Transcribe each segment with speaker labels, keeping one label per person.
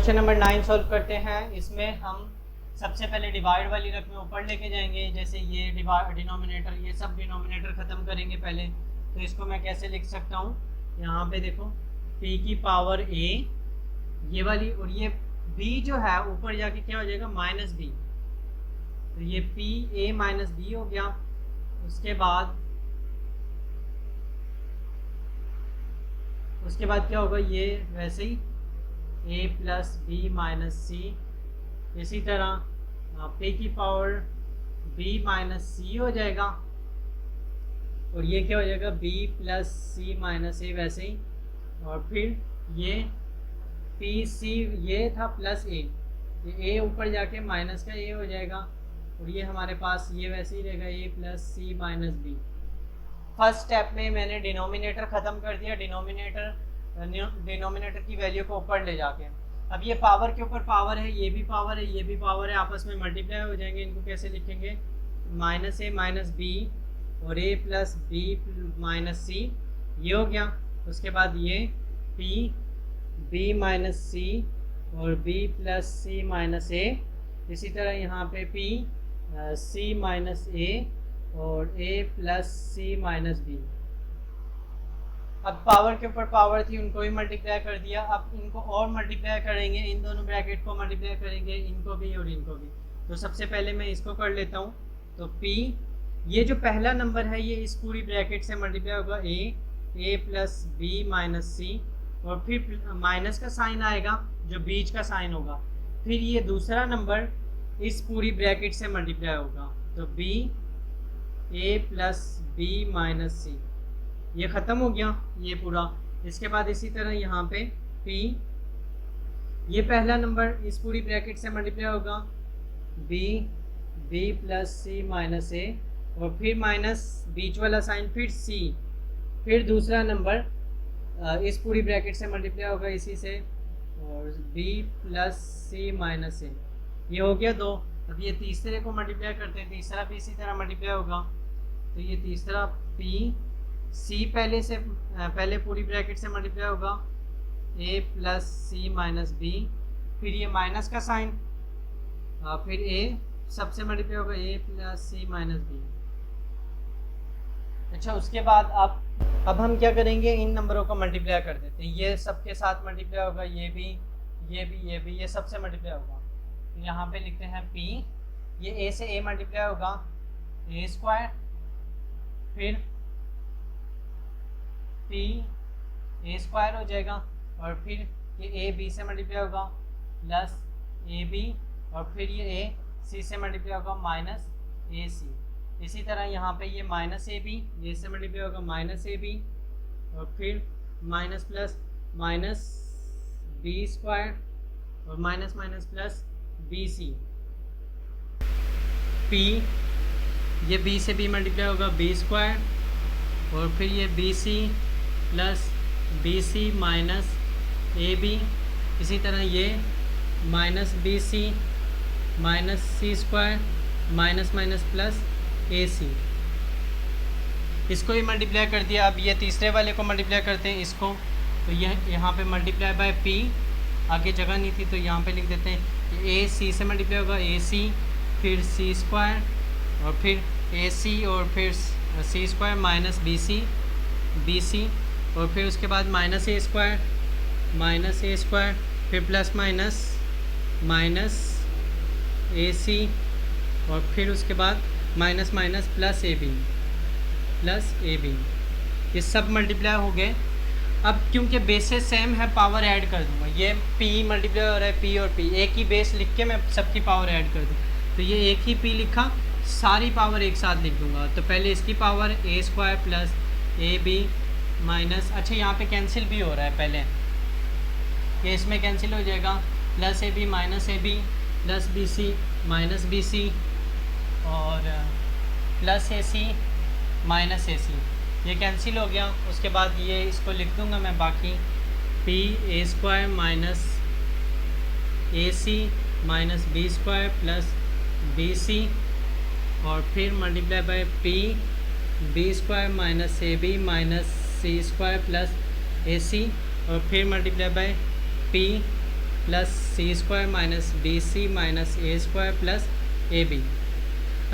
Speaker 1: Question number 9 solve करते हैं। इसमें हम सबसे पहले डिवाइड वाली रकमें ऊपर लेके जाएंगे, जैसे ये डिनोमिनेटर, ये सब डिनोमिनेटर ख़त्म करेंगे पहले। तो इसको मैं कैसे लिख सकता हूँ, यहाँ पे देखो p की पावर a ये वाली, और ये b जो है ऊपर जाके क्या हो जाएगा माइनस b, तो ये p a माइनस b हो गया। उसके बाद क्या होगा, ये वैसे ही a प्लस बी माइनस सी, इसी तरह p की पावर b माइनस सी हो जाएगा, और ये क्या हो जाएगा b प्लस सी माइनस ए वैसे ही, और फिर ये p c ये था प्लस a, ये a ऊपर जाके माइनस का a हो जाएगा, और ये हमारे पास ये वैसे ही रहेगा a plus C minus B. First step में मैंने डिनोमिनेटर ख़त्म कर दिया, डिनोमिनेटर की वैल्यू को ऊपर ले जाके। अब ये पावर के ऊपर पावर है, ये भी पावर है, ये भी पावर है, आपस में मल्टीप्लाई हो जाएंगे। इनको कैसे लिखेंगे, माइनस ए माइनस बी और ए प्लस बी माइनस सी, ये हो गया। उसके बाद ये पी बी माइनस सी और बी प्लस सी माइनस ए, इसी तरह यहाँ पे पी सी माइनस ए और a plus C minus B. अब पावर के ऊपर पावर थी, उनको भी मल्टीप्लाई कर दिया। अब इनको और मल्टीप्लाई करेंगे, इन दोनों ब्रैकेट को मल्टीप्लाई करेंगे, इनको भी और इनको भी। तो सबसे पहले मैं इसको कर लेता हूँ। तो p ये जो पहला नंबर है ये इस पूरी ब्रैकेट से मल्टीप्लाई होगा a प्लस बी माइनस सी, और फिर माइनस का साइन आएगा जो बीच का साइन होगा। फिर ये दूसरा नंबर इस पूरी ब्रैकेट से मल्टीप्लाई होगा, तो b a plus B minus C, ये ख़त्म हो गया ये पूरा। इसके बाद इसी तरह यहाँ पे p ये पहला नंबर इस पूरी ब्रैकेट से मल्टीप्लाई होगा b plus C minus A, और फिर माइनस बीच वाला साइन, फिर c, फिर दूसरा नंबर इस पूरी ब्रैकेट से मल्टीप्लाई होगा इसी से, और b प्लस सी माइनस ए, ये हो गया दो। अब ये तीसरे को मल्टीप्लाई करते हैं, तीसरा भी इसी तरह मल्टीप्लाई होगा। तो ये तीसरा p c पहले पूरी ब्रैकेट से मल्टीप्लाई होगा a plus C minus B, फिर ये माइनस का साइन, फिर a सबसे मल्टीप्लाई होगा a plus C minus B. अच्छा, उसके बाद अब हम क्या करेंगे, इन नंबरों को मल्टीप्लाई कर देते हैं। ये सबके साथ मल्टीप्लाई होगा, ये भी ये भी ये भी, ये सबसे मल्टीप्लाई होगा। तो यहाँ पे लिखते हैं p, ये a से a मल्टीप्लाई होगा a स्क्वायर, फिर p a स्क्वायर हो जाएगा, और फिर ये a b से मल्टीप्लाई होगा प्लस a b, और फिर ये a c से मल्टीप्लाई होगा माइनस a c। इसी तरह यहाँ पे ये माइनस a b, ये से मल्टीप्लाई होगा माइनस a b, और फिर minus plus minus b square, और minus minus plus B C. p ये b से b मल्टीप्लाई होगा b स्क्वायर, और फिर ये B C plus B C minus A B, इसी तरह ये minus B C minus C square minus minus plus A C, इसको ही मल्टीप्लाई कर दिया। अब ये तीसरे वाले को मल्टीप्लाई करते हैं इसको, तो यह यहाँ पे मल्टीप्लाई बाय p, आगे जगह नहीं थी तो यहाँ पे लिख देते हैं ए सी से मल्टीप्लाई होगा ए सी, फिर सी स्क्वायर, और फिर ए सी, और फिर C square minus B C, और फिर उसके बाद माइनस ए स्क्वायर, फिर plus minus minus A C, और फिर उसके बाद minus minus plus A B, ये सब मल्टीप्लाई हो गए। अब क्योंकि बेसेस सेम है, पावर ऐड कर दूंगा। ये p मल्टीप्लाई हो रहा है p और p, एक ही बेस लिख के मैं सबकी पावर ऐड कर दूँ। तो ये एक ही p लिखा, सारी पावर एक साथ लिख दूंगा। तो पहले इसकी power a square plus A B minus, अच्छा यहाँ पे कैंसिल भी हो रहा है, पहले ये इसमें कैंसिल हो जाएगा, plus A B minus A B plus B C minus B C, और plus A C minus A सी, ये कैंसिल हो गया। उसके बाद ये इसको लिख दूंगा मैं बाकी, p a square minus A C minus B square plus B C, और फिर multiply by p b square minus A B minus C square plus A C, और फिर multiply by p plus C square minus B C minus A square plus A B.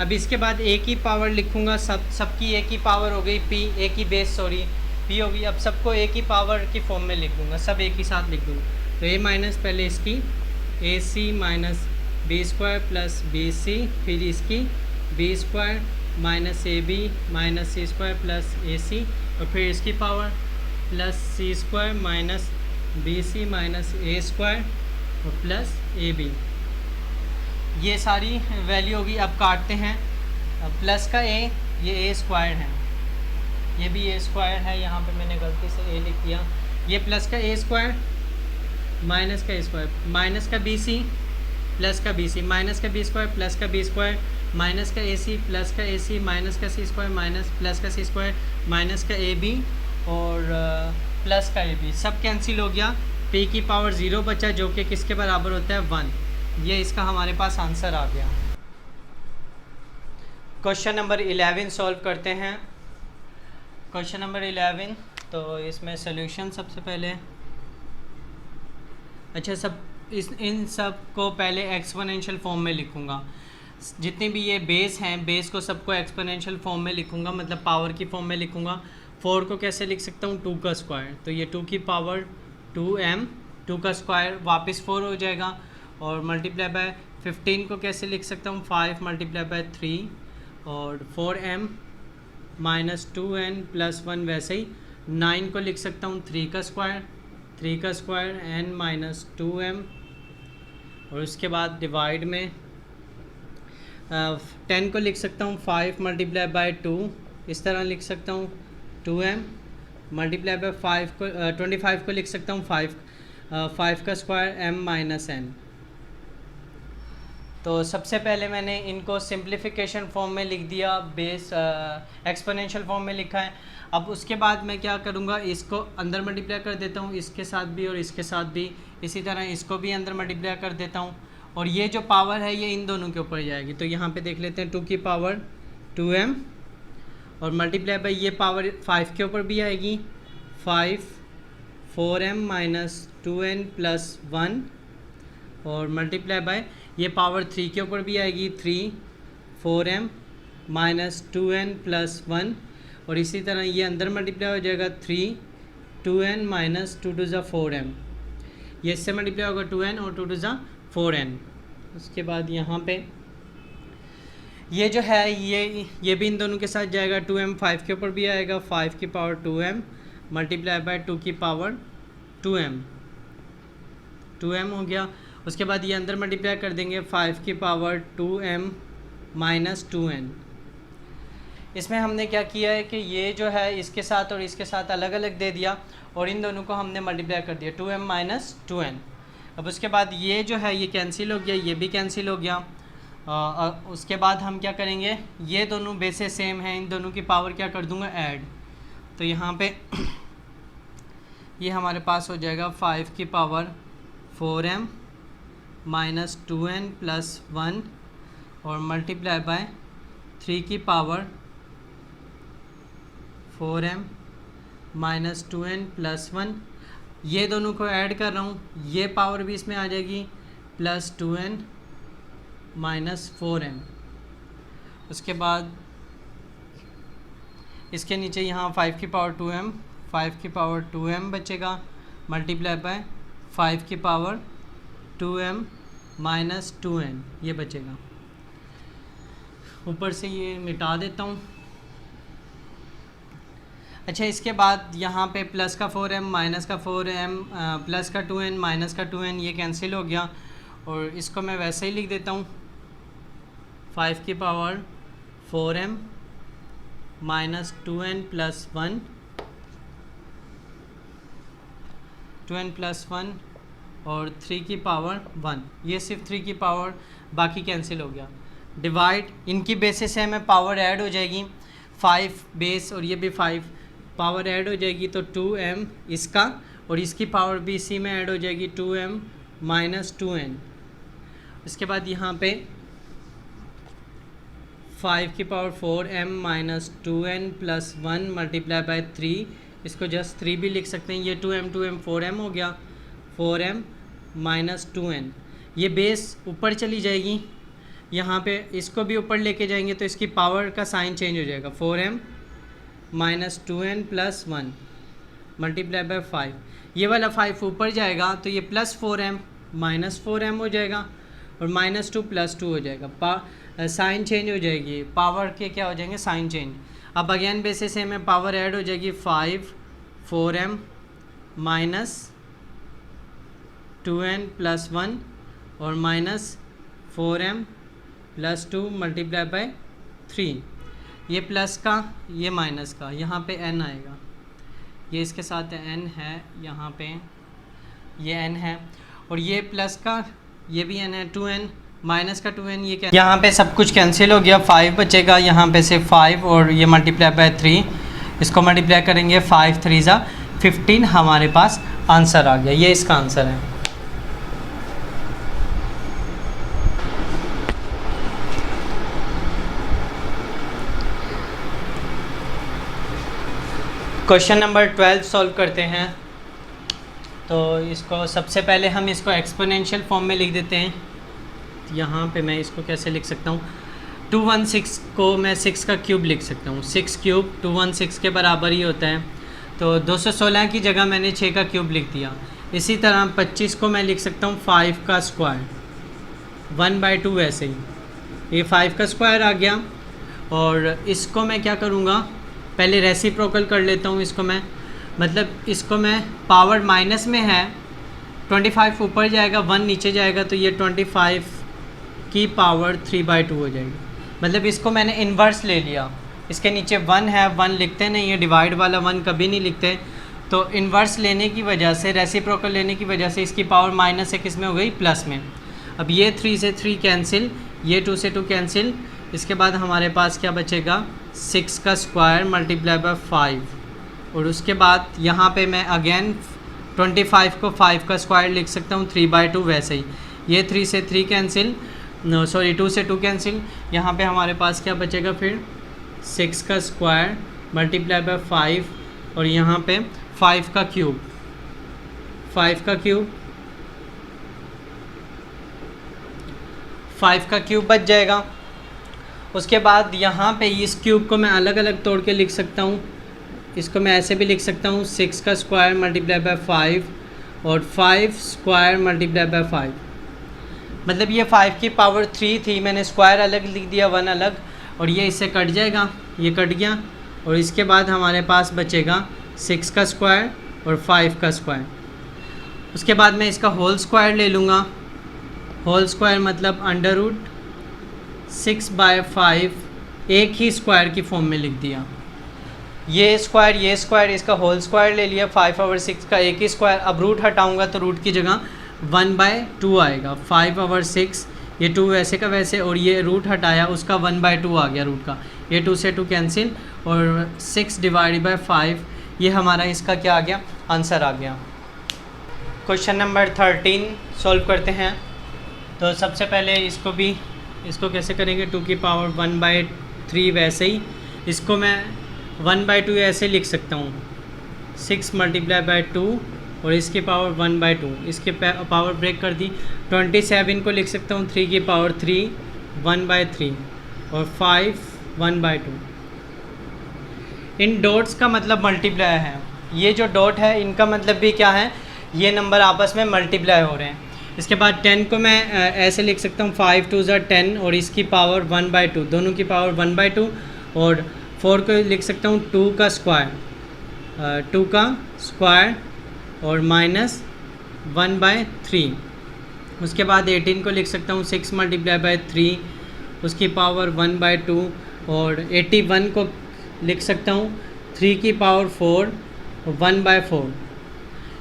Speaker 1: अब इसके बाद ए की power लिखूँगा, सबकी ए की पावर हो गई पी, ए की बेस सॉरी पी होगी। अब सबको ए की पावर की फॉर्म में लिख दूँगा, सब एक ही साथ लिख दूँगा। तो ए माइनस पहले इसकी A C minus B square plus B C, फिर इसकी B square minus A B minus C square plus A C, और फिर इसकी power plus C square minus B C minus A square और प्लस ए बी। ये सारी value होगी। अब काटते हैं। अब प्लस का ए, ये ए स्क्वायर है, ये भी ए स्क्वायर है, यहाँ पे मैंने गलती से ए लिख दिया। ये प्लस का ए स्क्वायर माइनस का ए स्क्वायर, माइनस का बी सी प्लस का बी सी, माइनस का बी स्क्वायर प्लस का बी स्क्वायर, माइनस का ए सी प्लस का ए सी, माइनस का सी स्क्वायर माइनस प्लस का सी स्क्वायर, माइनस का ए बी और प्लस का ए बी, सब कैंसिल हो गया। पी की पावर 0 बचा, जो कि किसके बराबर होता है 1। ये इसका हमारे पास आंसर आ गया। क्वेश्चन नंबर 11 सॉल्व करते हैं। क्वेश्चन नंबर 11, तो इसमें सोल्यूशन सबसे पहले, अच्छा सब इन सब को पहले एक्सपोनेंशियल फॉर्म में लिखूँगा। जितने भी ये बेस हैं, बेस को सबको एक्सपोनेंशियल फॉर्म में लिखूँगा, मतलब पावर की फॉर्म में लिखूँगा। 4 को कैसे लिख सकता हूँ, 2 का स्क्वायर, तो ये 2 की पावर 2m, 2 का स्क्वायर वापस 4 हो जाएगा, और मल्टीप्लाई बाय 15 को कैसे लिख सकता हूँ, 5 मल्टीप्लाई बाय 3 और 4m माइनस 2n प्लस 1, वैसे ही 9 को लिख सकता हूँ 3 का स्क्वायर, 3 का स्क्वायर n माइनस 2m, और उसके बाद डिवाइड में 10 को लिख सकता हूँ 5 मल्टीप्लाई बाय 2, इस तरह लिख सकता हूँ 2m मल्टीप्लाई बाय 5 को 25 को लिख सकता हूँ 5 का स्क्वायर m माइनस n। तो सबसे पहले मैंने इनको सिंप्लीफिकेशन फॉर्म में लिख दिया, बेस एक्सपोनेंशियल फॉर्म में लिखा है। अब उसके बाद मैं क्या करूँगा, इसको अंदर मल्टीप्लाई कर देता हूँ, इसके साथ भी और इसके साथ भी, इसी तरह इसको भी अंदर मल्टीप्लाई कर देता हूँ, और ये जो पावर है ये इन दोनों के ऊपर जाएगी। तो यहाँ पे देख लेते हैं 2 की पावर 2m, और मल्टीप्लाई बाई ये पावर 5 के ऊपर भी आएगी, 5 4m माइनस 2n प्लस 1, और मल्टीप्लाई बाय ये पावर 3 के ऊपर भी आएगी, 3 4m माइनस 2n प्लस 1, और इसी तरह ये अंदर मल्टीप्लाई हो जाएगा 3 2n माइनस 2 टू ज़ा 4m, ये इससे मल्टीप्लाई होगा 2n और 2 टू ज़ा 4n। उसके बाद यहाँ पे ये जो है ये भी इन दोनों के साथ जाएगा, 2m 5 के ऊपर भी आएगा, 5 की पावर 2m मल्टीप्लाई बाय 2 की पावर 2m हो गया। उसके बाद ये अंदर मल्टीप्लाई कर देंगे, 5 की पावर 2m माइनस 2n। इसमें हमने क्या किया है कि ये जो है इसके साथ और इसके साथ अलग अलग दे दिया, और इन दोनों को हमने मल्टीप्लाई कर दिया 2m माइनस 2n। अब उसके बाद ये जो है ये कैंसिल हो गया, ये भी कैंसिल हो गया। उसके बाद हम क्या करेंगे, ये दोनों बेसे सेम हैं, इन दोनों की पावर क्या कर दूंगा, ऐड। तो यहाँ पे ये हमारे पास हो जाएगा 5 की power 4m minus 2n plus 1, और मल्टीप्लाई बाय 3 की power 4m minus 2n plus 1। ये दोनों को ऐड कर रहा हूँ, ये पावर भी इसमें आ जाएगी, प्लस 2n माइनस 4m। उसके बाद इसके नीचे यहाँ 5 की पावर 2m, 5 की पावर 2m बचेगा, मल्टीप्लाई बाय 5 की पावर 2m माइनस 2n, ये बचेगा। ऊपर से ये मिटा देता हूँ। अच्छा, इसके बाद यहाँ पे प्लस का 4m माइनस का 4m प्लस का 2n माइनस का 2n, ये कैंसिल हो गया, और इसको मैं वैसे ही लिख देता हूँ 5 की power 4m minus 2n plus 1, 2n plus 1 और 3 की पावर 1, ये सिर्फ 3 की पावर, बाकी कैंसिल हो गया। डिवाइड, इनकी बेसिस से हमें पावर ऐड हो जाएगी, 5 बेस और ये भी 5 पावर ऐड हो जाएगी, तो 2m इसका और इसकी पावर भी इसी में ऐड हो जाएगी, 2m माइनस 2n। इसके बाद यहाँ पे 5 की power 4m minus 2n plus 1 multiply by 3, इसको जस्ट 3 भी लिख सकते हैं, ये 2m 4m हो गया, 4m माइनस 2n, ये बेस ऊपर चली जाएगी, यहाँ पे इसको भी ऊपर लेके जाएंगे तो इसकी पावर का साइन चेंज हो जाएगा, 4m minus 2n plus 1 multiply by 5, ये वाला 5 ऊपर जाएगा तो ये प्लस 4m माइनस 4m हो जाएगा और माइनस 2 प्लस 2 हो जाएगा, साइन चेंज हो जाएगी, पावर के क्या हो जाएंगे साइन चेंज। अब अगेन बेसिस से हमें पावर ऐड हो जाएगी 5 4m माइनस 2n प्लस 1 और minus 4m plus 2 multiply by 3, ये प्लस का ये माइनस का, यहाँ पे n आएगा, ये इसके साथ n है, यहाँ पे ये n है और ये प्लस का ये भी n है, 2n माइनस का 2n, ये यहाँ पे सब कुछ कैंसिल हो गया, 5 बचेगा, यहाँ पे से 5 और ये मल्टीप्लाई बाय 3, इसको मल्टीप्लाई करेंगे 5 3 ज़ा 15, हमारे पास आंसर आ गया, ये इसका आंसर है। क्वेश्चन नंबर 12 सॉल्व करते हैं। तो इसको सबसे पहले हम इसको एक्सपोनेंशियल फॉर्म में लिख देते हैं। यहाँ पे मैं इसको कैसे लिख सकता हूँ, 216 को मैं 6 का क्यूब लिख सकता हूँ, 6 क्यूब 216 के बराबर ही होता है, तो 216 की जगह मैंने 6 का क्यूब लिख दिया। इसी तरह 25 को मैं लिख सकता हूँ 5 का स्क्वायर, 1/2 ऐसे ही, ये 5 का स्क्वायर आ गया। और इसको मैं क्या करूँगा, पहले रेसिप्रोकल कर लेता हूँ इसको मैं, मतलब इसको मैं पावर माइनस में है, 25 ऊपर जाएगा 1 नीचे जाएगा तो ये 25 की पावर 3/2 हो जाएगी। मतलब इसको मैंने इन्वर्स ले लिया, इसके नीचे 1 है, 1 लिखते नहीं है, डिवाइड वाला 1 कभी नहीं लिखते, तो इन्वर्स लेने की वजह से, रेसिप्रोकल लेने की वजह से इसकी पावर माइनस है, किस में हो गई, प्लस में। अब ये 3 से 3 कैंसिल, ये 2 से 2 कैंसिल, इसके बाद हमारे पास क्या बचेगा, 6 का स्क्वायर मल्टीप्लाई बाय 5, और उसके बाद यहाँ पे मैं अगेन 25 को 5 का स्क्वायर लिख सकता हूँ 3/2 वैसे ही, ये 3 से 3 कैंसिल, सॉरी 2 से 2 कैंसिल, यहाँ पे हमारे पास क्या बचेगा फिर 6 का स्क्वायर मल्टीप्लाई बाय 5 और यहाँ पे 5 का क्यूब, 5 का क्यूब बच जाएगा। उसके बाद यहाँ पे इस क्यूब को मैं अलग अलग तोड़ के लिख सकता हूँ, इसको मैं ऐसे भी लिख सकता हूँ 6 का स्क्वायर मल्टीप्लाई बाय 5 और 5 स्क्वायर मल्टीप्लाई बाय 5, मतलब ये 5 की पावर 3 थी, मैंने स्क्वायर अलग लिख दिया 1 अलग, और ये इससे कट जाएगा, ये कट गया, और इसके बाद हमारे पास बचेगा 6 का स्क्वायर और 5 का स्क्वायर। उसके बाद मैं इसका होल स्क्वायर ले लूँगा, होल स्क्वायर मतलब अंडर रूट 6/5, एक ही स्क्वायर की फॉर्म में लिख दिया, ये स्क्वायर इसका होल स्क्वायर ले लिया, 5/6 का एक ही स्क्वायर। अब रूट हटाऊंगा तो रूट की जगह 1/2 आएगा, 5/6, ये 2 वैसे का वैसे, और ये रूट हटाया उसका 1/2 आ गया रूट का, ये 2 से 2 कैंसिल, और 6 डिवाइड बाय 5, ये हमारा इसका क्या आ गया, आंसर आ गया। क्वेश्चन नंबर 13 सॉल्व करते हैं। तो सबसे पहले इसको कैसे करेंगे, 2 की पावर 1/3 वैसे ही, इसको मैं 1/2 ऐसे लिख सकता हूँ, 6 मल्टीप्लाई बाय 2 और इसकी पावर 1/2, इसके पावर ब्रेक कर दी, 27 को लिख सकता हूँ 3 की पावर 3 1/3 और 5 1/2। इन डॉट्स का मतलब मल्टीप्लाई है, ये जो डॉट है इनका मतलब भी क्या है, ये नंबर आपस में मल्टीप्लाई हो रहे हैं। इसके बाद 10 को मैं ऐसे लिख सकता हूँ 5 2 ज़ा 10 और इसकी पावर 1/2, दोनों की पावर 1/2, और 4 को लिख सकता हूँ 2 का स्क्वायर और माइनस 1/3। उसके बाद 18 को लिख सकता हूँ 6 मल्टीप्लाई बाय 3, उसकी पावर 1/2, और 81 को लिख सकता हूँ 3 की पावर 4 1/4,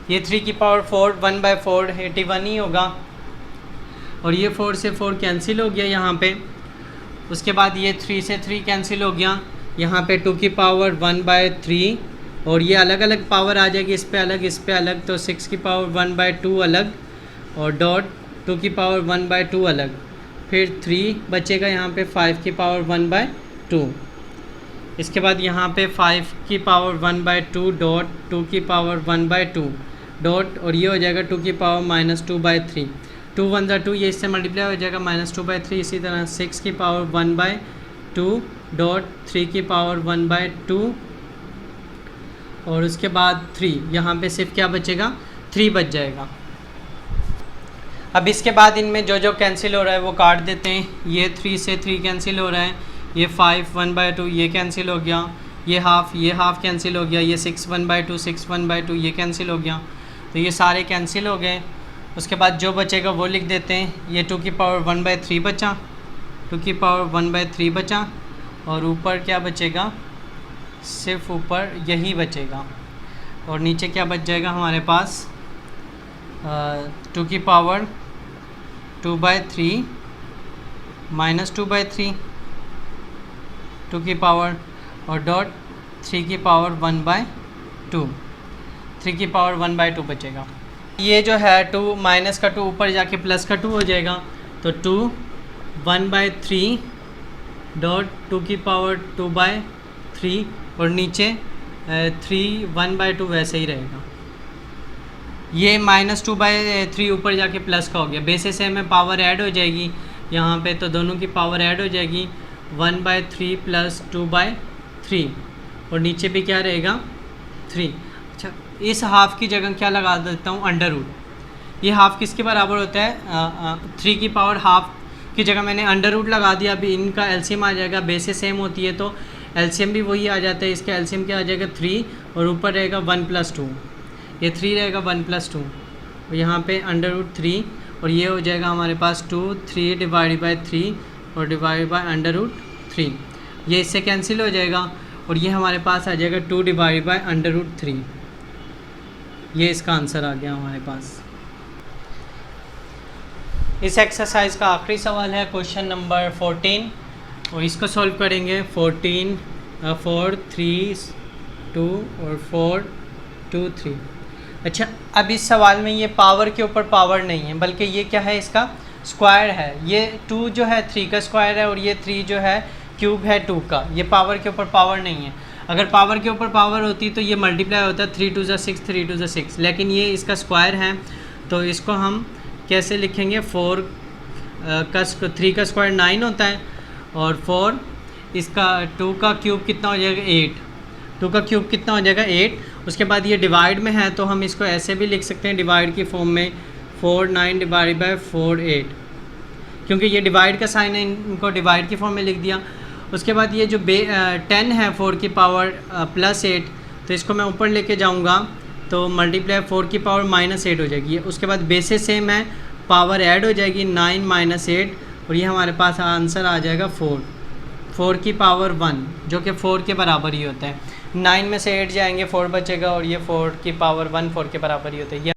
Speaker 1: ये 3 की पावर 4 1/4 81 ही होगा, और ये 4 से 4 कैंसिल हो गया यहाँ पे। उसके बाद ये 3 से 3 कैंसिल हो गया, यहाँ पे 2 की पावर 1/3, और ये अलग अलग पावर आ जाएगी, इस पे अलग, तो 6 की पावर 1/2 अलग, और डॉट 2 की पावर 1/2 अलग, फिर 3 बचेगा यहाँ पे 5 की पावर 1/2। इसके बाद यहाँ पे 5 की पावर 1/2 डॉट 2 की पावर 1/2 डॉट और ये हो जाएगा 2 की पावर -2/3, 2 1 2, ये इससे मल्टीप्लाई हो जाएगा -2/3। इसी तरह 6 की पावर 1/2 डॉट 3 की पावर 1/2 और उसके बाद 3, यहाँ पे सिर्फ क्या बचेगा 3 बच जाएगा। अब इसके बाद इनमें जो जो कैंसिल हो रहा है वो काट देते हैं। ये 3 से 3 कैंसिल हो रहा है, ये 5 1/2 ये कैंसिल हो गया, ये हाफ कैंसिल हो गया, ये 6 1/2 6 1/2 ये कैंसिल हो गया। तो ये सारे कैंसिल हो गए। उसके बाद जो बचेगा वो लिख देते हैं। ये 2 की पावर 1/3 बचा, 2 की पावर 1/3 बचा और ऊपर क्या बचेगा, सिर्फ ऊपर यही बचेगा और नीचे क्या बच जाएगा हमारे पास 2 की पावर 2/3 -2/3, 2 की पावर और डॉट 3 की पावर 1/2, 3 की पावर 1/2 बचेगा। ये जो है 2 माइनस का 2 ऊपर जाके प्लस का 2 हो जाएगा, तो 2 1/3 डॉट 2 की पावर 2/3 और नीचे 3 1/2 वैसे ही रहेगा। ये -2/3 ऊपर जाके प्लस का हो गया, बेसिस से में पावर ऐड हो जाएगी यहाँ पे, तो दोनों की पावर ऐड हो जाएगी 1/3 प्लस 2/3 और नीचे भी क्या रहेगा 3। अच्छा, इस हाफ की जगह क्या लगा देता हूँ अंडर रूट। ये हाफ किसके बराबर होता है 3 की पावर हाफ की जगह मैंने अंडर रूट लगा दिया। अभी इनका एलसीएम आ जाएगा, बेसिस सेम होती है तो एलसीएम भी वही आ जाता है। इसका एलसीएम क्या आ जाएगा 3 और ऊपर रहेगा 1 + 2, ये 3 रहेगा 1 + 2 और यहाँ पे अंडर रूट 3 और ये हो जाएगा हमारे पास 2 3 / 3 और डिवाइड बाय अंडर रूट 3। ये इससे कैंसिल हो जाएगा और ये हमारे पास आ जाएगा 2 डिवाइड बाय अंडर रूट 3। ये इसका आंसर आ गया हमारे पास। इस एक्सरसाइज का आखिरी सवाल है क्वेश्चन नंबर 14 और इसको सॉल्व करेंगे। 14 4 3 2 और 4 2 3। अच्छा, अब इस सवाल में ये पावर के ऊपर पावर नहीं है बल्कि ये क्या है, इसका स्क्वायर है। ये 2 जो है 3 का स्क्वायर है और ये 3 जो है क्यूब है 2 का। ये पावर के ऊपर पावर नहीं है। अगर पावर के ऊपर पावर होती तो ये मल्टीप्लाई होता 3 2 6 3 2 6, लेकिन ये इसका स्क्वायर है तो इसको हम कैसे लिखेंगे 4 का 3 का स्क्वायर 9 होता है और 4 इसका 2 का क्यूब कितना हो जाएगा 8, 2 का क्यूब कितना हो जाएगा 8। उसके बाद ये डिवाइड में है तो हम इसको ऐसे भी लिख सकते हैं डिवाइड की फॉर्म में 4 9 डिवाइड बाय 4 8, क्योंकि ये डिवाइड का साइन है इनको डिवाइड की फॉर्म में लिख दिया। उसके बाद ये जो 10 है 4 की पावर +8, तो इसको मैं ऊपर लेके जाऊंगा तो मल्टीप्लाई 4 की पावर -8 हो जाएगी। उसके बाद बेसिस सेम है, पावर ऐड हो जाएगी 9 - 8 और ये हमारे पास आंसर आ जाएगा 4 की पावर 1 जो कि 4 के बराबर ही होता है। 9 में से 8 जाएंगे 4 बचेगा और ये 4 की पावर 1 4 के बराबर ही होता है।